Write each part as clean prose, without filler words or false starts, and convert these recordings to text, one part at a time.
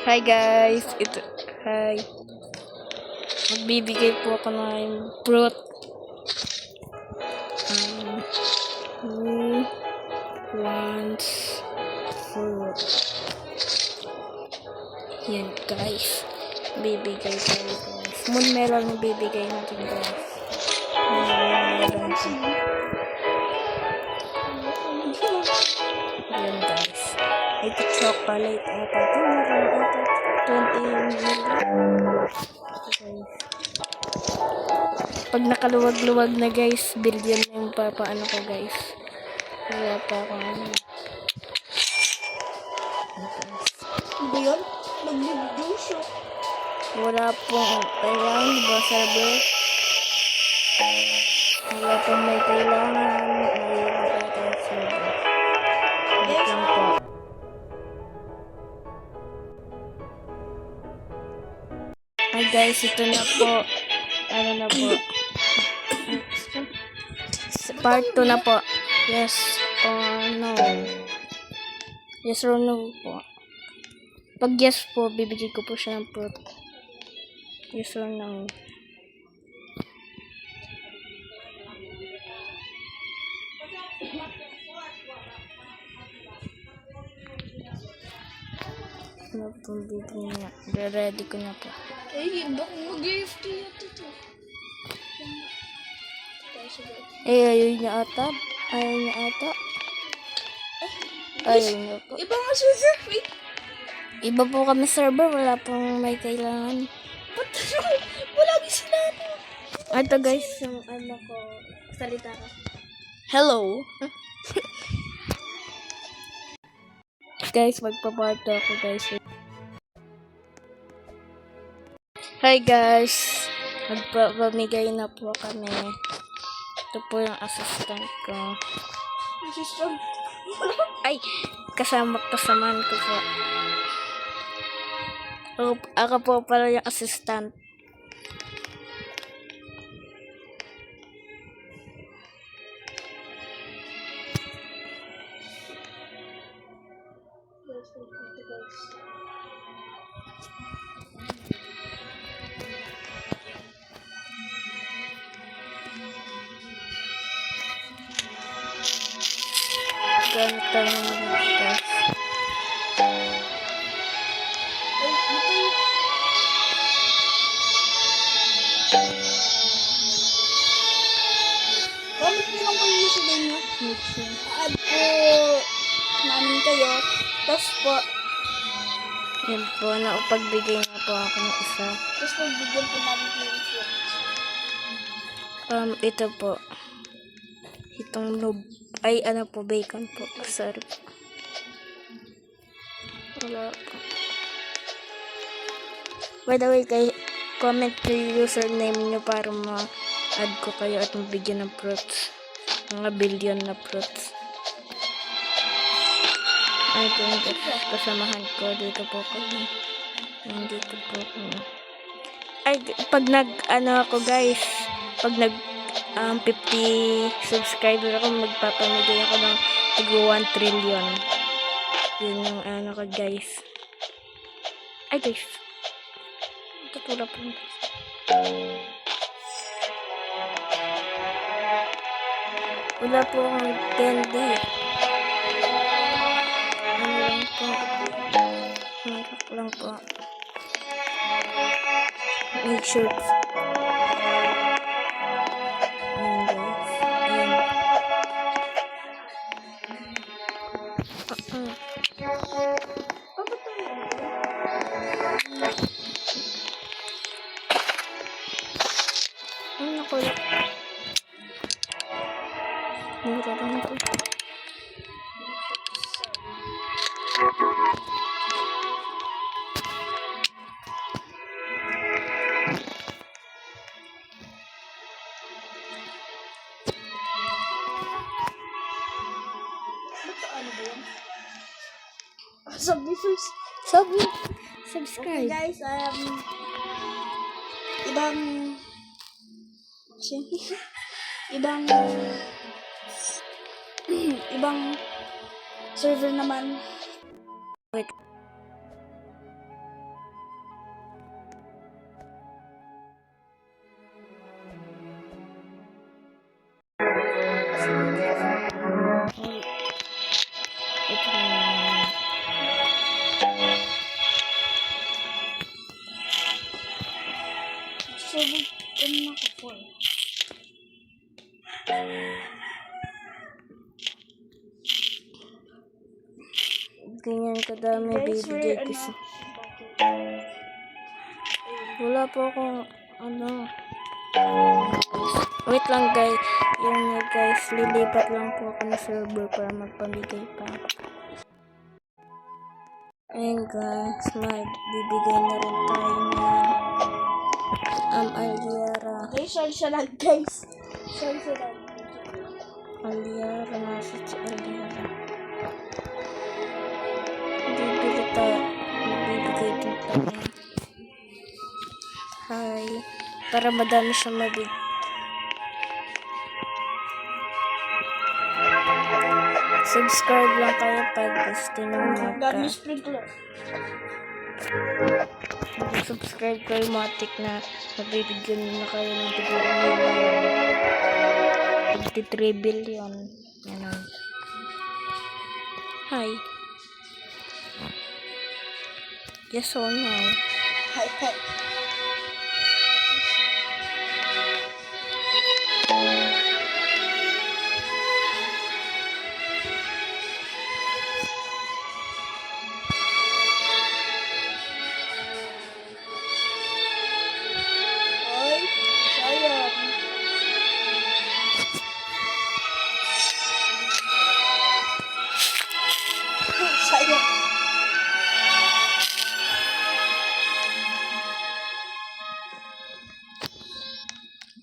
Hi guys, hi. Magbibigay po ako ng fruit. Who wants fruit? Yan guys, bibigay tayo guys. Moon melon yung bibigay natin guys. Yan guys. Ito chocolate ata. Ito meron ata 20 million. Pag nakaluwag-luwag na guys, billion na yung papaano ko guys. Wala pa ako ano. Ba yun? Nag-video siya. Wala pong kailangan ba server? Wala pong may kailangan. May tayong server. Wait lang po. Hi guys, ito na po. Ano na po? Part 2 na po. Yes or no? Yes or no po. Pag yes po, bibigyan ko po siya ng fruit. Yes or no? Ano po bibigyan niya? Ready ko na po. Eh, baka mag-gift ito to. Ayaw niya ata. Ayaw niya po. Iba nga server. Wait. Iba po kami server. Wala pong may kailangan. Ba't wala sila na? Ito guys, yung ano ko. Salita ka. Hello. Guys, magpaparto ako guys. Hi guys. Magpapamigay na po kami. Ito po yung assistant ko. Assistant. Ay, kasamaan ko po. Ako po pala yung assistant. Ganito naman guys. Bakit nyo lang kayo username nyo? Add po namin kayo. Tapos po, Yan po, naupagbigay na po ako ng isa. tapos magbigyan po namin kayo ng fruit. Ito po. Itong noob. Ay, ano po, bacon po. Sorry po. Wala po. By the way, comment yung username nyo para ma-add ko kayo at mabigyan ng fruits. Mga billion na fruits. Ay, ito yung kasamahan ko. Dito po ko. Dito po ko. Ay, pag ako guys, pag 50 subscriber ako, magpapamigay ako ng 1 trillion. Yun yung ko guys. Ay guys. Tutulap po. Wala po akong candy. Ano lang po. Make sure. Nakulap. Nahirapan ako. Ano ba yun? Subscribe. Okay guys, ibang ibang server naman. Wait. ganyan kadami Guys, bibigay we're ko sa... Wala po akong ano. Wait lang guys. Yun nga guys. Lilipat lang po ako na server para magpamigay pa. Ayun guys. Magbibigay na rin tayo ng Aliara. Okay, sorry siya lang, guys. Sorry siya lang. Aliara. Nasa si Aliara. Bibili tayo. Magbibigay din tayo. Hi. Para madami siya mabig. Subscribe lang kayo pag gusto nyo Dami sprinkler. subscribe kayo matik na mabibigyan na kayo ng siguro 53 billion. Yan. Hi. Yes or no? Hi, hi. Ay, sayang. Sayang.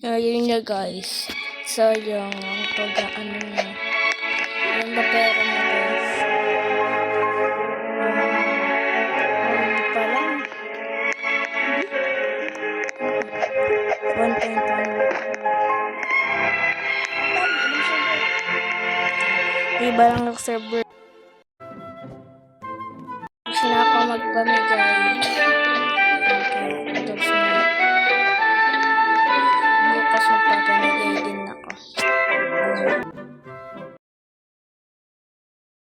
Ayun na guys. Sayang ang pag-ano na. Yung mapera na guys. Hindi pa lang. 1.1. Iba lang ng server.